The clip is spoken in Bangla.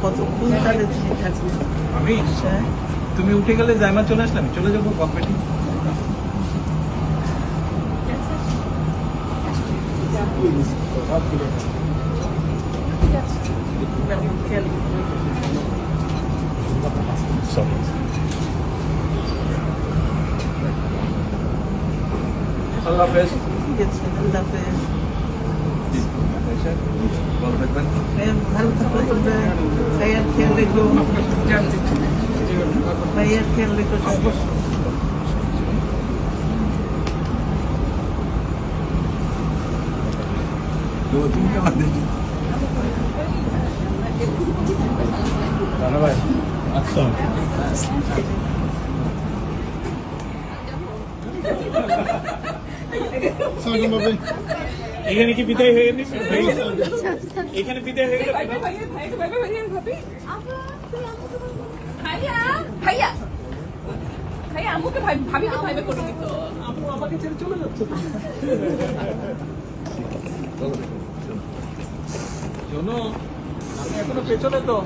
কতক্ষণ তাহলে তুমি থাকবে? আমি তুমি উঠে গেলে জায়মা চলে আসলাম, চলে যাবো কম্পিটি। আল্লাহ হাফেজ। ঠিক আছে, আল্লাহ হাফেজ। ভালো থাকবেন। ভালো থাকলে তোমরা ভাইয়ার খেয়াল রেখো, ভাইয়ার খেয়াল রেখো। ধন্যবাদ। আচ্ছা এখানে কি বিদায় হয়ে গেছে? এখানে বিদায় হয়ে গেল। ভাইয়া ভাইয়া ভাইয়া আম্মুকে ভাবিকে ভাইবে করে দিত। আপু আমাকে ছেড়ে চলে যাচ্ছে। শোনো, আমি এখনো পেছনে তো।